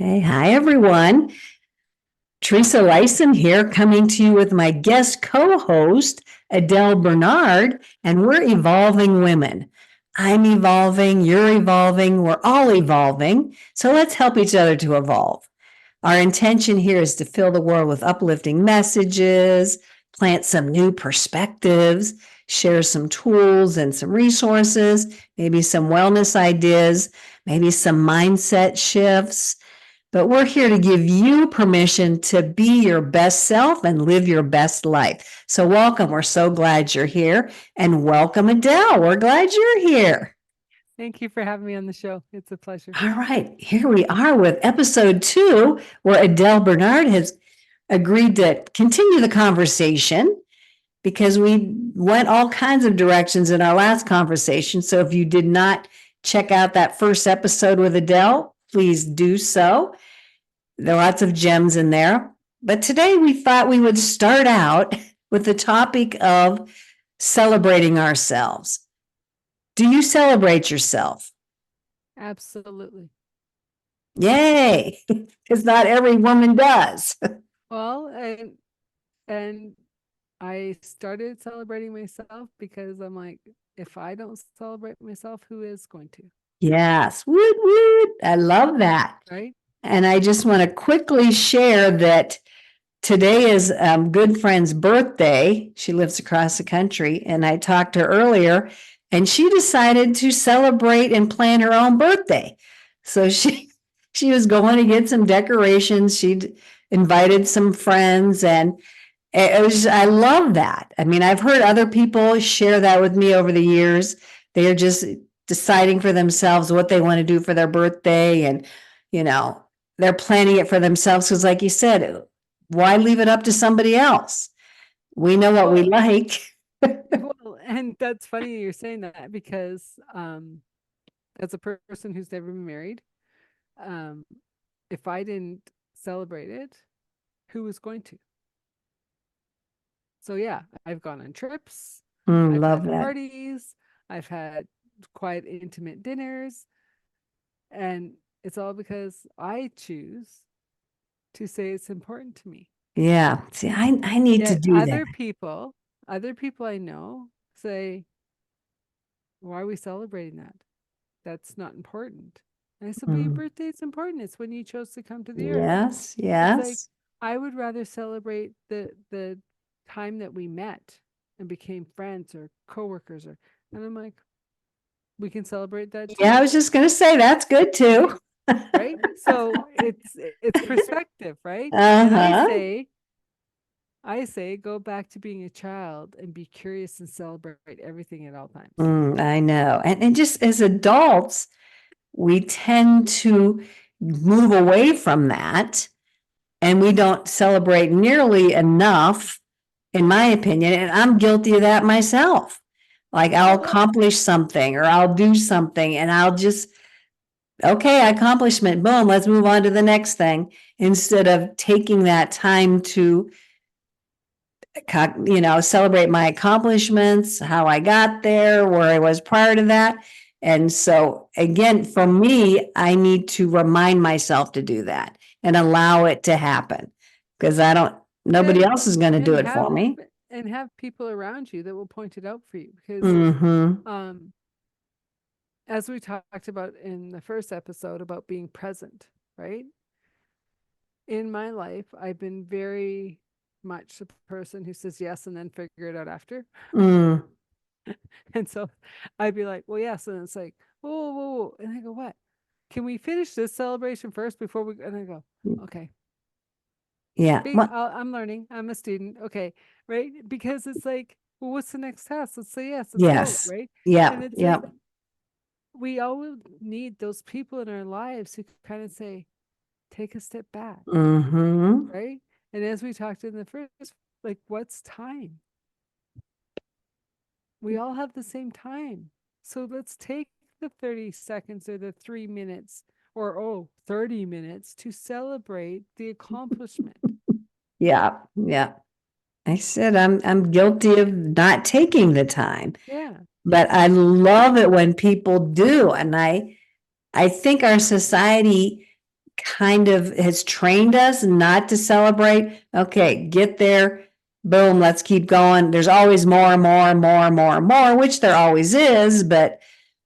Okay, hi everyone. Teresa Lisum here, coming to you with my guest co-host, Adele Bernard, and we're evolving women. I'm evolving, you're evolving, we're all evolving. So let's help each other to evolve. Our intention here is to fill the world with uplifting messages, plant some new perspectives, share some tools and some resources, maybe some wellness ideas, maybe some mindset shifts. But we're here to give you permission to be your best self and live your best life. So welcome. We're so glad you're here. And welcome, Adele. We're glad you're here. Thank you for having me on the show. It's a pleasure. All right. Here we are with episode 2, where Adele Bernard has agreed to continue the conversation because we went all kinds of directions in our last conversation. So if you did not check out that first episode with Adele, please do so. There are lots of gems in there. But today we thought we would start out with the topic of celebrating ourselves. Do you celebrate yourself? Absolutely. Yay, because not every woman does. Well, and I started celebrating myself because I'm like, if I don't celebrate myself, who is going to? Yes, woot, woot. I love that. Right? And I just want to quickly share that today is good friend's birthday. She lives across the country, and I talked to her earlier, and she decided to celebrate and plan her own birthday. So she was going to get some decorations. She'd invited some friends, and I love that. I mean, I've heard other people share that with me over the years. They're just deciding for themselves what they want to do for their birthday, and they're planning it for themselves because, like you said, why leave it up to somebody else? We know what we like. Well, and that's funny you're saying that because as a person who's never been married, if I didn't celebrate it, who was going to? So yeah, I've gone on trips, I've Love had that. parties, I've had quiet, intimate dinners, and it's all because I choose to say it's important to me. Yeah. See, I need to Yet do that. other people I know say, why are we celebrating that? That's not important. And I said, but your birthday is important. It's when you chose to come to the earth. Yes, It's like, yes. I would rather celebrate the time that we met and became friends or coworkers and I'm like, we can celebrate that too. Yeah, I was just going to say that's good too. Right? So it's perspective, right? And Uh-huh. I say go back to being a child and be curious and celebrate everything at all times. I know. And just as adults, we tend to move away from that, and we don't celebrate nearly enough, in my opinion. And I'm guilty of that myself. Like I'll accomplish something or I'll do something and I'll just, okay, accomplishment, boom, let's move on to the next thing, instead of taking that time to celebrate my accomplishments, how I got there, where I was prior to that. And so again, for me, I need to remind myself to do that and allow it to happen, because nobody else is going to do it for me. And have people around you that will point it out for you because as we talked about in the first episode about being present, right? In my life, I've been very much a person who says yes and then figure it out after. And so I'd be like, well, yes. And it's like, whoa, whoa, whoa. And I go, what? Can we finish this celebration first before we? And I go, okay. Yeah. I'm learning. I'm a student. Okay. Right. Because it's like, well, what's the next task? Let's say yes. Yes. Go, right. Yeah. And it's yeah. like, we always need those people in our lives who kind of say, take a step back. Right. And as we talked in the first, like, what's time? We all have the same time. So let's take the 30 seconds or the 3 minutes or 30 minutes to celebrate the accomplishment. Yeah. Yeah. I said I'm guilty of not taking the time. Yeah. But I love it when people do. And I think our society kind of has trained us not to celebrate. Okay, get there, boom, let's keep going. There's always more and more and more and more and more, which there always is, but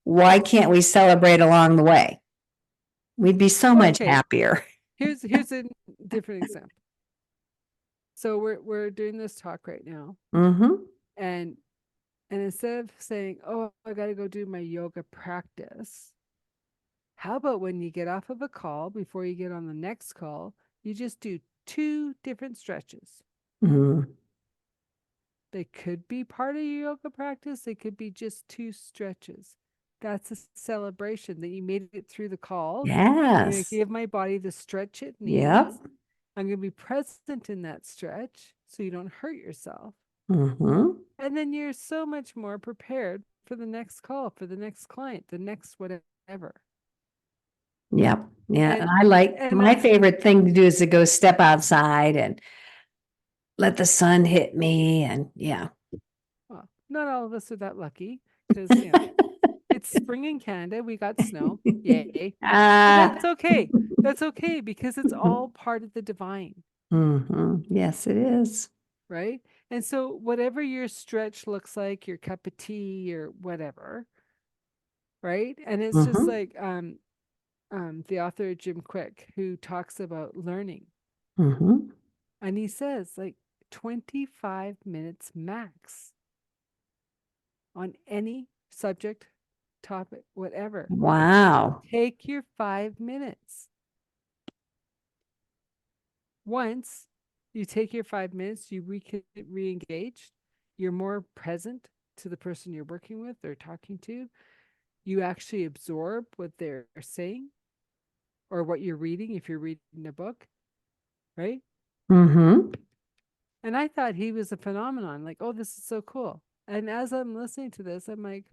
why can't we celebrate along the way? We'd be so much Okay, happier. here's a different example. So we're doing this talk right now, Mm-hmm. and instead of saying, "Oh, I got to go do my yoga practice," how about when you get off of a call, before you get on the next call, you just do 2 different stretches. Mm-hmm. They could be part of your yoga practice. They could be just 2 stretches. That's a celebration that you made it through the call. I'm going to Yes. give my body the stretch it Yep. needs. I'm going to be present in that stretch so you don't hurt yourself. Mm-hmm. And then you're so much more prepared for the next call, for the next client, the next whatever. Yep. Yeah. And And I like, and my that's favorite thing to do is to go step outside and let the sun hit me. And yeah. well, not all of us are that lucky because it's spring in Canada. We got snow. Yay. But Ah. that's okay. That's okay because it's all part of the divine, Mm-hmm. Yes, it is. right? And so whatever your stretch looks like, your cup of tea or whatever, right? And it's just Mm-hmm. like the author Jim Quick who talks about learning. Mm-hmm. And he says like 25 minutes max on any subject, topic, whatever. Wow. Take your 5 minutes. Once you take your 5 minutes, you re-engage, you're more present to the person you're working with or talking to. You actually absorb what they're saying or what you're reading if you're reading a book, right? Mm-hmm. And I thought he was a phenomenon, like, oh, this is so cool. And as I'm listening to this, I'm like,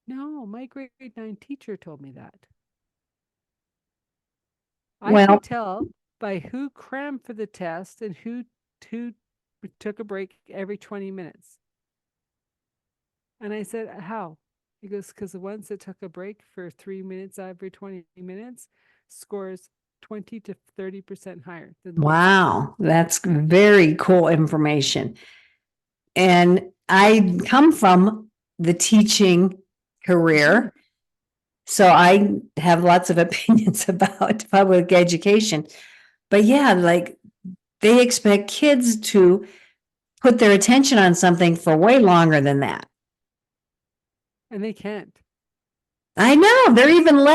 no, my grade 9 teacher told me that. I Well, could tell by who crammed for the test and who took a break every 20 minutes. And I said, how? He goes, because the ones that took a break for 3 minutes every 20 minutes scores 20 to 30% higher than the ones that didn't. wow. That's very cool information. And I come from the teaching career. So I have lots of opinions about public education. But yeah, like they expect kids to put their attention on something for way longer than that. And they can't. I know they're even And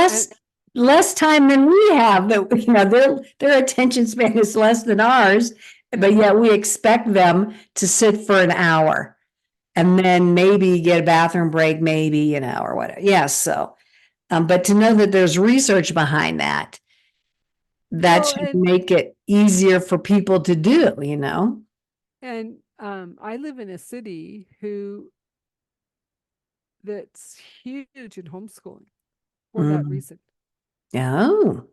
less time than we have. That their attention span is less than ours, but yeah. yet we expect them to sit for an hour and then maybe get a bathroom break, maybe or whatever. Yes, so but to know that there's research behind that, that Well, should make it easier for people to do. I live in a city that's huge in homeschooling for that Mm. reason. Oh.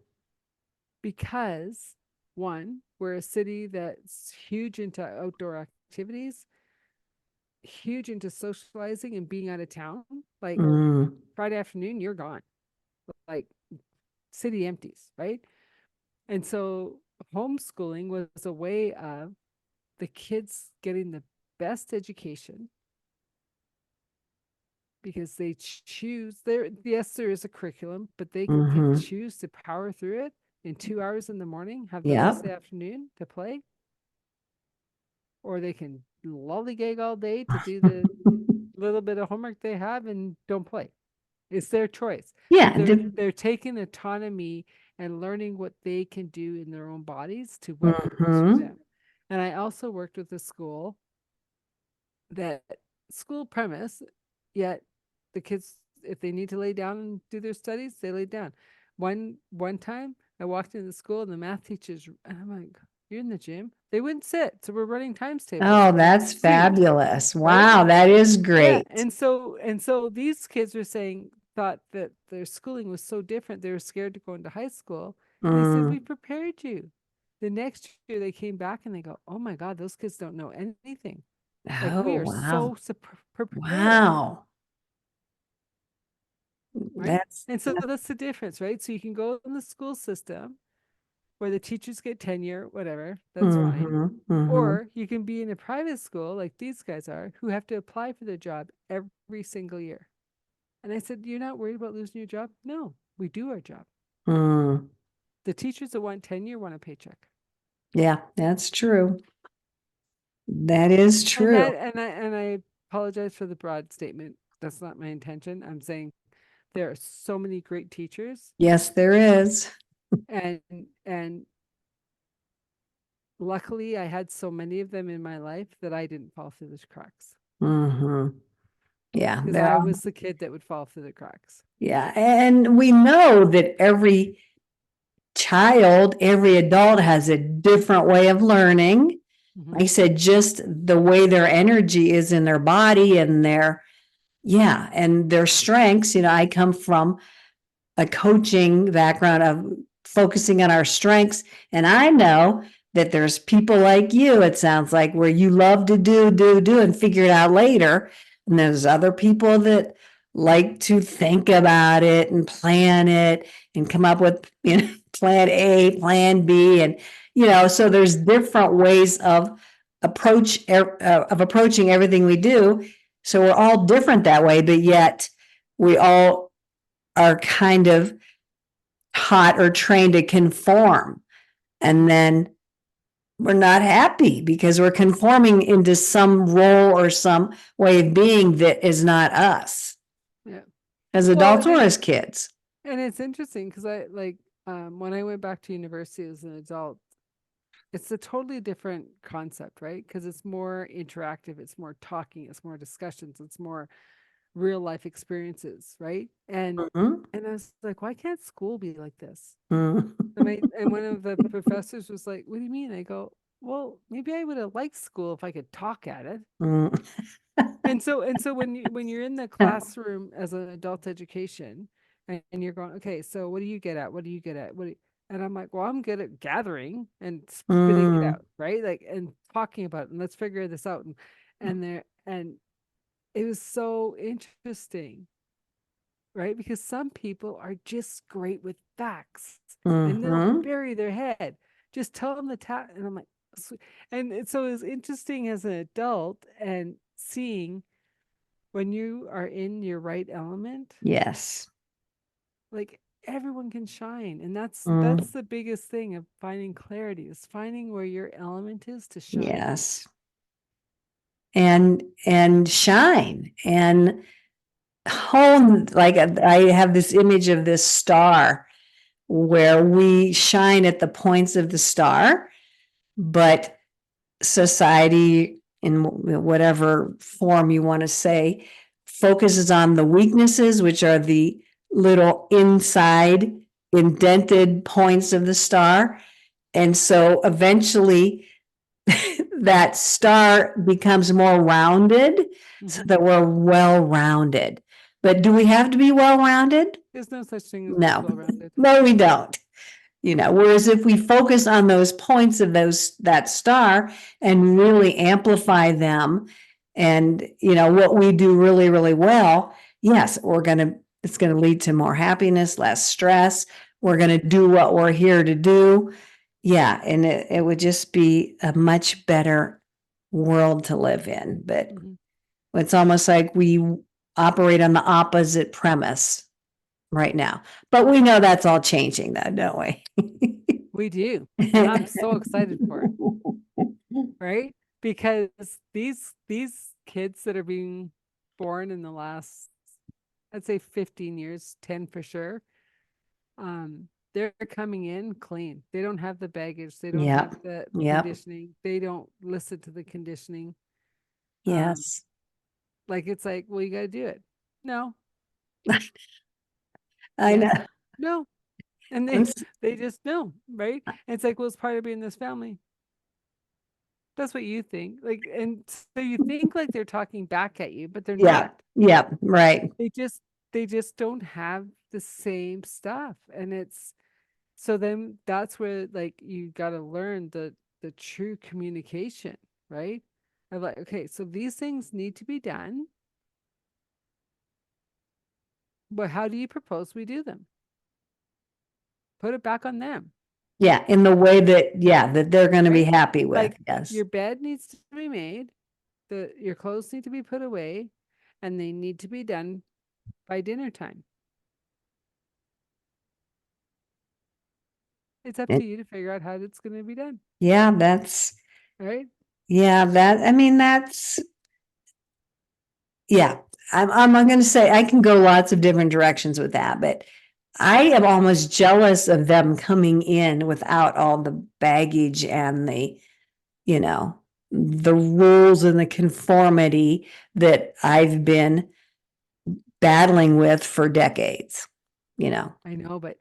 Because one, we're a city that's huge into outdoor activities, huge into socializing and being out of town. Like Mm. Friday afternoon, you're gone. Like city empties, right? And so homeschooling was a way of the kids getting the best education because they choose there. Yes, there is a curriculum, but they can Hmm. choose to power through it in 2 hours in the morning, have the rest of Yep. the afternoon to play, or they can lollygag all day to do the little bit of homework they have and don't play. It's their choice, but Yeah. they're taking autonomy and learning what they can do in their own bodies to what works for Hmm. them. And I also worked with a school that school premise, yet the kids, if they need to lay down and do their studies, they lay down. One time I walked into the school and the math teachers, and I'm like, you're in the gym. They wouldn't sit. So we're running times tables Oh, for them to that's see, fabulous. right? Wow, that is Yeah. great. And so these kids were saying, thought that their schooling was so different. They were scared to go into high school. And I said, we Mm. prepared you. The next year they came back and they go, oh my God, those kids don't know anything. Like we Oh, are wow. so prepared, Wow. right? That's, And so that's the difference, right? So you can go in the school system where the teachers get tenure, whatever, that's fine. Mhm, mhm. Or you can be in a private school like these guys are, who have to apply for their job every single year. And I said, you're not worried about losing your job? No, we do our job. Mm. The teachers that want tenure want a paycheck. Yeah, that's true. That is And true. I apologize for the broad statement. That's not my intention. I'm saying there are so many great teachers, Yes, there is. and and luckily I had so many of them in my life that I didn't fall through the cracks, Hmm. Yeah, because there I are. was the kid that would fall through the cracks. Yeah, and we know that every child, every adult has a different way of learning. Mm-hmm. Like I said, just the way their energy is in their body and yeah, and their strengths. I come from a coaching background of focusing on our strengths. And I know that there's people like you, it sounds like, where you love to do, and figure it out later. And there's other people that like to think about it and plan it and come up with, plan A, plan B. And, so there's different ways of approaching everything we do. So we're all different that way, but yet we all are kind of taught or trained to conform. And then we're not happy because we're conforming into some role or some way of being that is not us Yeah. as Well, adults or as kids. and it's interesting because I like when I went back to university as an adult, it's a totally different concept, right? Because it's more interactive, it's more talking, it's more discussions, it's more real life experiences, right? Mhm. And I was like, why can't school be like this? Mhm. And one of the professors was like, what do you mean? I go, well, maybe I would have liked school if I could talk at it. Mhm. And so when you're in the classroom as an adult education, and you're going, okay, so what do you get at? What do you get at? And I'm like, well, I'm good at gathering and spitting it out, right? Like, and talking about it, and let's figure this out. And it was so interesting, right? Because some people are just great with facts, and they'll Mhm. bury their head. Just tell them and I'm like, so it's interesting as an adult and seeing when you are in your right element, Yes. like everyone can shine. And Mm. that's the biggest thing of finding clarity, is finding where your element is to shine. Yes. And shine and hone, like I have this image of this star where we shine at the points of the star, but society, in whatever form you want to say, focuses on the weaknesses, which are the little inside indented points of the star. And so eventually that star becomes more rounded so Mm-hmm. that we're well rounded. But do we have to be well rounded? There's no such thing as No, well rounded. no, we don't. Whereas if we focus on those points of that star and really amplify them, and what we do really, really well, yes, it's gonna lead to more happiness, less stress. We're gonna do what we're here to do. Yeah, and it would just be a much better world to live in. But Mm-hmm. it's almost like we operate on the opposite premise right now. But we know that's all changing though, don't we? We do. And I'm so excited for it, right? Because these kids that are being born in the last, I'd say 15 years, 10 for sure, they're coming in clean. They don't have the baggage, they don't have Yep. the Yep. conditioning, they don't listen to the conditioning. Um, Yes. like it's like, well, you got to do it. No, I know. yes, no. And I'm they just know, right? And it's like, well, it's part of being this family. That's what you think. Like, and so you think like they're talking back at you, but they're Yeah. not. Yeah. Right. They just they just don't have the same stuff. And it's so then that's where like you got to learn the true communication, right? Of like, okay, so these things need to be done, but how do you propose we do them? Put it back on them. Yeah, in the way that, that they're going to be Right? happy with. Like Yes. your bed needs to be made, your clothes need to be put away, and they need to be done by dinner time. It's up And to you to figure out how it's going to be done, yeah, that's, right? I mean, yeah, I'm going to say I can go lots of different directions with that, but I am almost jealous of them coming in without all the baggage and you know, the rules and the conformity that I've been battling with for decades, you know. I know, but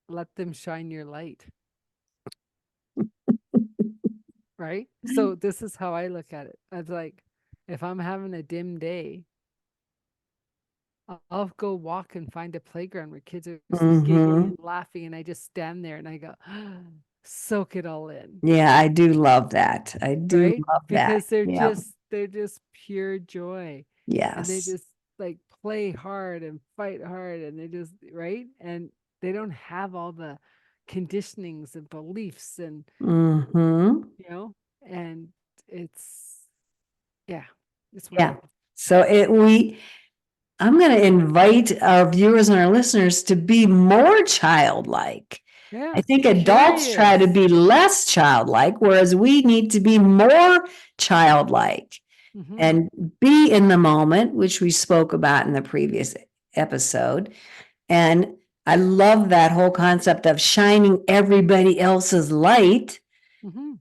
let them shine your light, right? So this is how I look at it. I was like, if I'm having a dim day, I'll go walk and find a playground where kids are giggling Hmm. and laughing, and I just stand there and I go, soak it all in, Yeah, I do love that. I do right? love that. Because they're Yeah. just pure joy, and they Yes. just like play hard and fight hard, and they just right, and they don't have all the conditionings and beliefs, and Hmm. and it's yeah, it's Yeah. wonderful. So I'm going to invite our viewers and our listeners to be more childlike. I Yeah, think adults try to curious. be less childlike, whereas we need to be more childlike Hmm. and be in the moment, which we spoke about in the previous episode. And I love that whole concept of shining everybody else's light Hmm.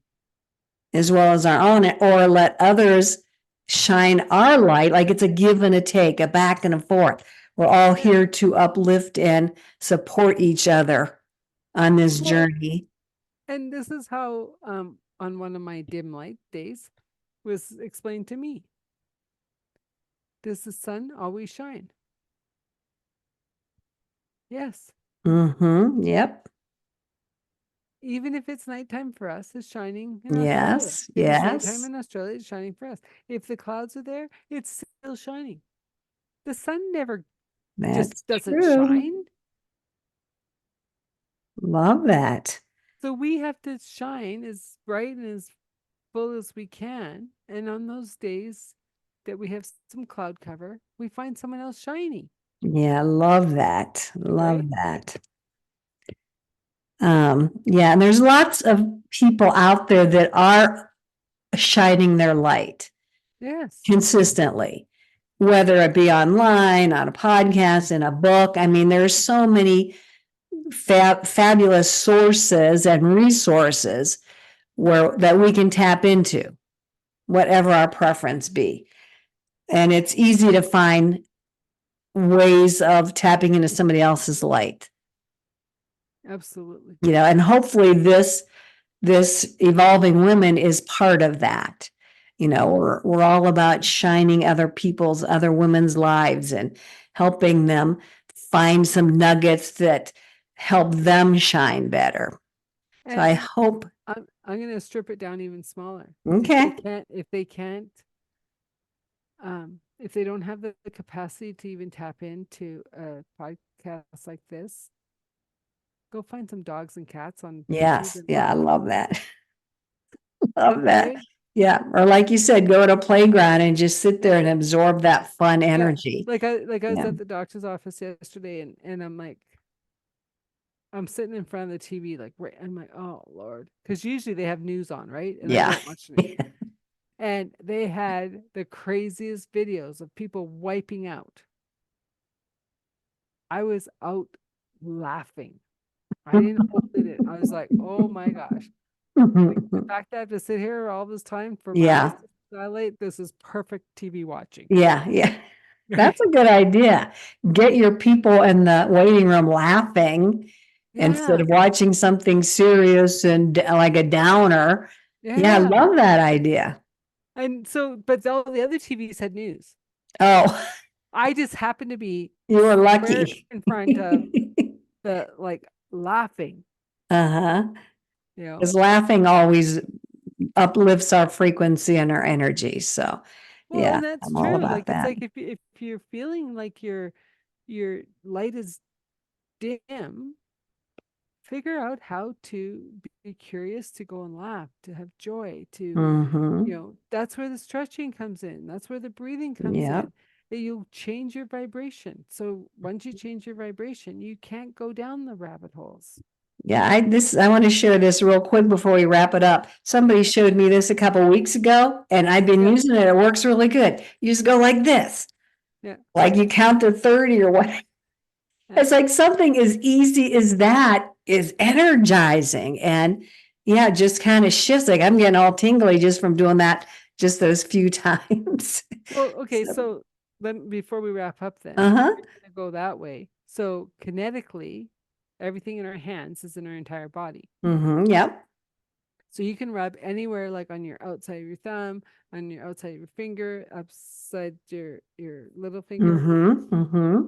as well as our own, or let others shine our light. Like it's a give and a take, a back and a forth. We're all Yeah. here to uplift and support each other on this Well, journey. and this is how on one of my dim light days was explained to me. Does the sun always shine? Yes. Mm-hmm. Yep. Even if it's nighttime for us, it's shining in Australia. Yes. If it's nighttime Yes. in Australia, it's shining for us. If the clouds are there, it's still shining. The sun never just That's doesn't true. shine. Love that. So we have to shine as bright and as full as we can. And on those days that we have some cloud cover, we find someone else shiny, Yeah, love that. Love right? that. Yeah, and there's lots of people out there that are shining their light Yes. consistently, whether it be online, on a podcast, in a book. I mean, there's so many fabulous sources and resources that we can tap into, whatever our preference be. And it's easy to find ways of tapping into somebody else's light, Absolutely. and hopefully this evolving women is part of that. We're all about shining other women's lives and helping them find some nuggets that help them shine better. So I And hope. I'm going to strip it down even smaller. Okay. If they don't have the capacity to even tap into a podcast like this, go find some dogs and cats on YouTube Yes. and Yeah, I watch, love that. Love that. right? Yeah. Or like you said, go to a playground and just sit there and absorb that fun Yeah. energy. Like I was Yeah. at the doctor's office yesterday, and I'm like, I'm sitting in front of the TV, like, right. I'm like, oh Lord, because usually they have news on, right? And I Yeah. don't watch news. And they had the craziest videos of people wiping out. I was out laughing. I didn't hold it in. I was like, oh my gosh. Like the fact that I have to sit here all this time for my eyes Yeah. to dilate, this is perfect TV watching. Yeah. Yeah. Right? That's a good idea. Get your people in the waiting room laughing instead Yeah. of watching something serious and like a downer. Yeah, I Yeah. love that idea. And so, but all the other TVs had news. Oh, I just happened to be you were square lucky. in front of the like laughing, Uh-huh. you know. Because laughing always uplifts our frequency and our energy. So, Well, yeah, and that's I'm all true. about Like it's that. like if you're feeling like your light is dim, figure out how to be curious, to go and laugh, to have joy, to, Mm-hmm. that's where the stretching comes in. That's where the breathing comes Yep. in. That you'll change your vibration. So once you change your vibration, you can't go down the rabbit holes. Yeah, I want to share this real quick before we wrap it up. Somebody showed me this a couple weeks ago and I've been Yeah. using it. It works really good. You just go like this, Yeah. like you count to 30 or what. Yeah. It's like something as easy as that is energizing and yeah, just kind of shifts. Like I'm getting all tingly just from doing that, just those few times. Well, okay, So, so then before we wrap up then, uh-huh. we're gonna go that way. So kinetically, everything in our hands is in our entire body. Mm-hmm. Yep. So you can rub anywhere, like on your outside of your thumb, on your outside of your finger, upside your little finger, Mm-hmm. Mm-hmm.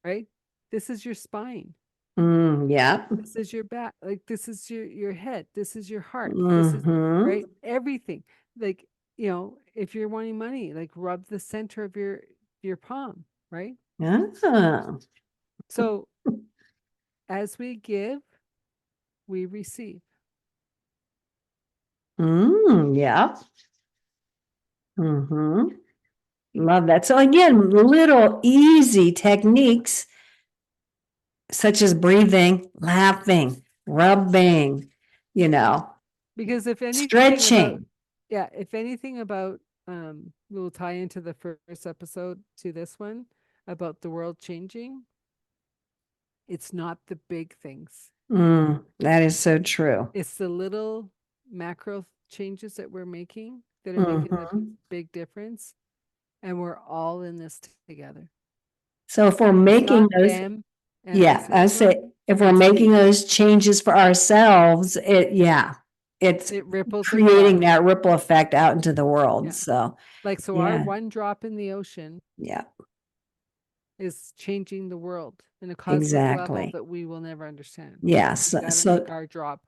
right? This is your spine. Yep. This is your back. Like this is your head. This is your heart. This is Mm-hmm. right. Everything. Like, if you're wanting money, like rub the center of your palm, right? Ah. So as we give, we receive. Yep. Mm-hmm. Love that. So again, little easy techniques such as breathing, laughing, rubbing, you know, Because if anything about, stretching. yeah, if anything about, we'll tie into the first episode to this one about the world changing. It's not the big things. That is so true. It's the little macro changes that we're making that are making the Mhm. big difference. And we're all in this together. So if we're It's making not those, them and yeah, us I anymore. say if we're It's making we. those changes for ourselves, it's It ripples creating across. that ripple effect out into the world. Yeah. So Like, so our yeah, one drop in the ocean yeah, is changing the world in a cosmic level exactly. that we will never understand. Yes. We got to So make our drop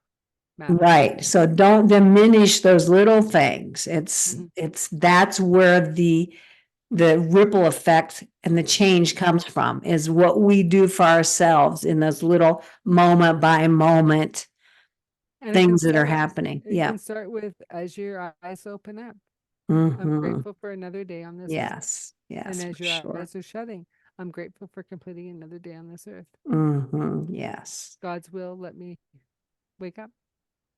matter. right. So don't diminish those little things. Mhm. That's where the ripple effect and the change comes from is what we do for ourselves in those little moment by moment And things that are happening. it Yeah. can start with as your eyes open up. I'm Mm-hmm. grateful for another day on this earth. Yes. And Yes, as for your sure. eyes are shutting, I'm grateful for completing another day on this earth. Mm-hmm. Yes. God's will, let me wake up.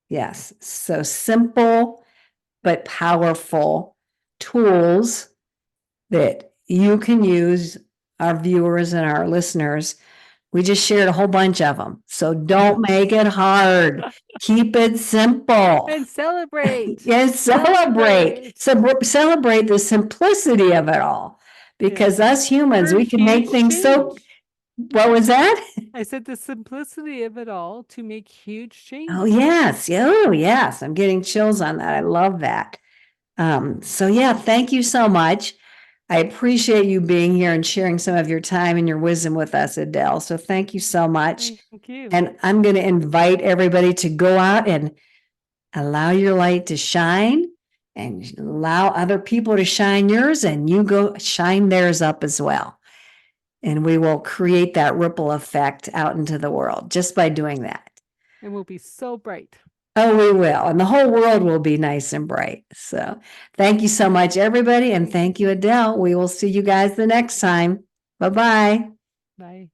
Yes. So simple but powerful tools that you can use, our viewers and our listeners. We just shared a whole bunch of them. So don't make it hard. Keep it simple. And celebrate. Yes, celebrate. Celebrate. Celebrate the simplicity of it all. Yeah. Because us humans, For we can make huge things so, change. what was that? I said the simplicity of it all to make huge Oh, change. yes. Oh, yes. I'm getting chills on that. I love that. So yeah, thank you so much. I appreciate you being here and sharing some of your time and your wisdom with us, Adele. So thank you so much. Thank you. And I'm going to invite everybody to go out and allow your light to shine and allow other people to shine yours and you go shine theirs up as well. And we will create that ripple effect out into the world just by doing that. And we'll be so bright. Oh, we will. And the whole world will be nice and bright. So thank you so much, everybody. And thank you, Adele. We will see you guys the next time. Bye-bye. Bye.